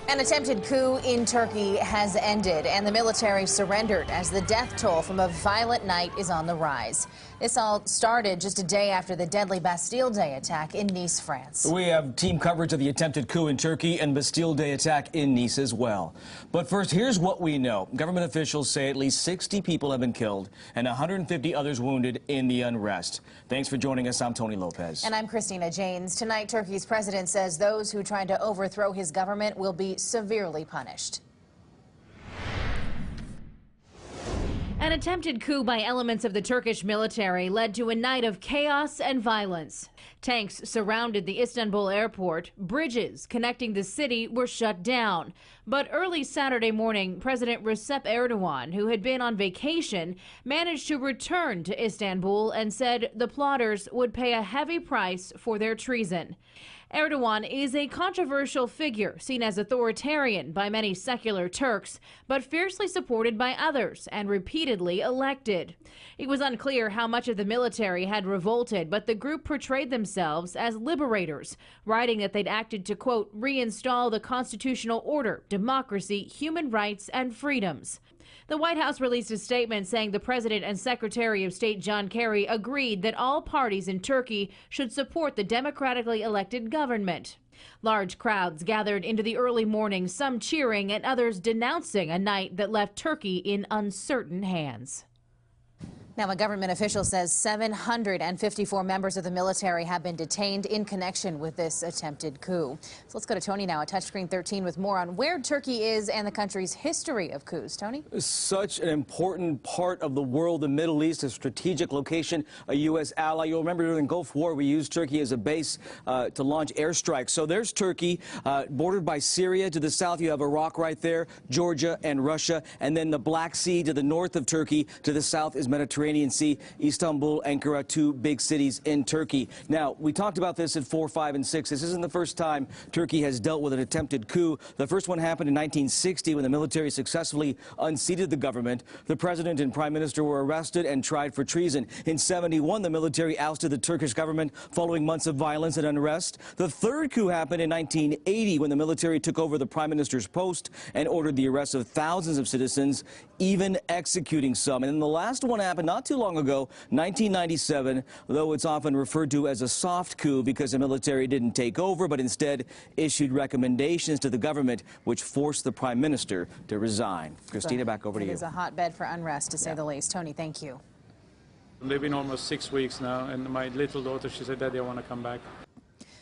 An attempted coup in Turkey has ended and the military surrendered as the death toll from a violent night is on the rise. This all started just a day after the deadly Bastille Day attack in Nice, France. We have team coverage of the attempted coup in Turkey and Bastille Day attack in Nice as well. But first, here's what we know. Government officials say at least 60 people have been killed and 150 others wounded in the unrest. Thanks for joining us. I'm Tony Lopez. And I'm Christina Janes. Tonight, Turkey's president says those who tried to overthrow his government will be severely punished. An attempted coup by elements of the Turkish military led to a night of chaos and violence. Tanks surrounded the Istanbul airport. Bridges connecting the city were shut down. But early Saturday morning, President Recep Erdogan, who had been on vacation, managed to return to Istanbul and said the plotters would pay a heavy price for their treason. Erdogan is a controversial figure, seen as authoritarian by many secular Turks, but fiercely supported by others and repeatedly elected. It was unclear how much of the military had revolted, but the group portrayed themselves as liberators, writing that they'd acted to, quote, reinstall the constitutional order, democracy, human rights, and freedoms. The White House released a statement saying the President and Secretary of State John Kerry agreed that all parties in Turkey should support the democratically elected government. Large crowds gathered into the early morning, some cheering and others denouncing a night that left Turkey in uncertain hands. Now, a government official says 754 members of the military have been detained in connection with this attempted coup. So let's go to Tony now at Touchscreen 13 with more on where Turkey is and the country's history of coups. Tony? Such an important part of the world, the Middle East, a strategic location, a U.S. ally. You'll remember during the Gulf War, we used Turkey as a base to launch airstrikes. So there's Turkey, bordered by Syria. To the south, you have Iraq right there, Georgia and Russia, and then the Black Sea to the north of Turkey. To the south is Mediterranean Sea, Istanbul, Ankara, two big cities in Turkey. Now, we talked about this at 4, 5, and 6. This isn't the first time Turkey has dealt with an attempted coup. The first one happened in 1960 when the military successfully unseated the government. The president and prime minister were arrested and tried for treason. In 71, the military ousted the Turkish government following months of violence and unrest. The third coup happened in 1980 when the military took over the prime minister's post and ordered the arrest of thousands of citizens, even executing some. And then the last one happened not too long ago, 1997, though it's often referred to as a soft coup because the military didn't take over, but instead issued recommendations to the government, which forced the prime minister to resign. Christina, back over to you. It is a hotbed for unrest, to say the least. Tony, thank you. They've been almost 6 weeks now, and my little daughter, she said, Daddy, I want to come back.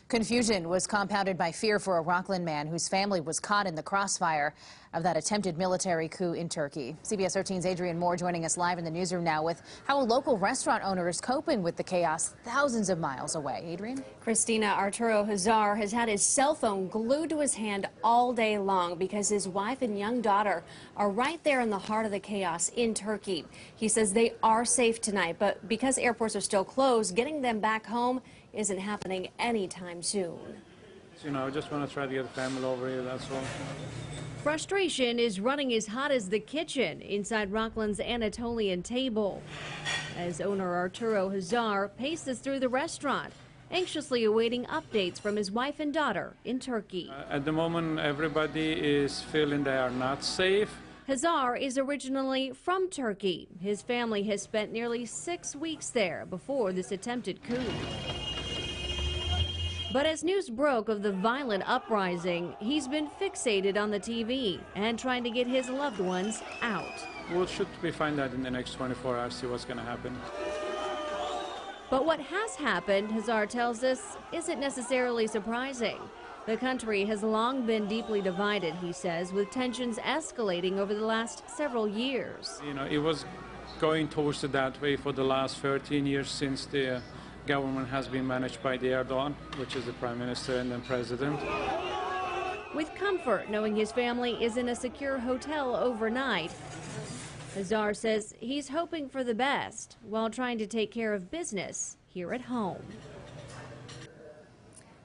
Confusion was compounded by fear for a Rockland man whose family was caught in the crossfire of that attempted military coup in Turkey. CBS 13's Adrian Moore joining us live in the newsroom now with how a local restaurant owner is coping with the chaos thousands of miles away. Adrian? Christina, Arturo Hazar has had his cell phone glued to his hand all day long because his wife and young daughter are right there in the heart of the chaos in Turkey. He says they are safe tonight, but because airports are still closed, getting them back home isn't happening anytime soon. You know, I just want to try to get the family over here, that's all. Frustration is running as hot as the kitchen inside Rockland's Anatolian table as owner Arturo Hazar paces through the restaurant, anxiously awaiting updates from his wife and daughter in Turkey. At the moment, everybody is feeling they are not safe. Hazar is originally from Turkey. His family has spent nearly 6 weeks there before this attempted coup. But as news broke of the violent uprising, he's been fixated on the TV and trying to get his loved ones out. Well, should we find out in the next 24 hours, see what's going to happen. But what has happened, Hazar tells us, isn't necessarily surprising. The country has long been deeply divided, he says, with tensions escalating over the last several years. You know, it was going towards that way for the last 13 years since the government has been managed by the Erdogan, which is the prime minister and then president. With comfort knowing his family is in a secure hotel overnight, Hazar says he's hoping for the best while trying to take care of business here at home.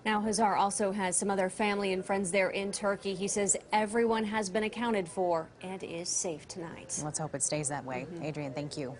Now, Hazar also has some other family and friends there in Turkey. He says everyone has been accounted for and is safe tonight. Let's hope it stays that way. Adrian, thank you.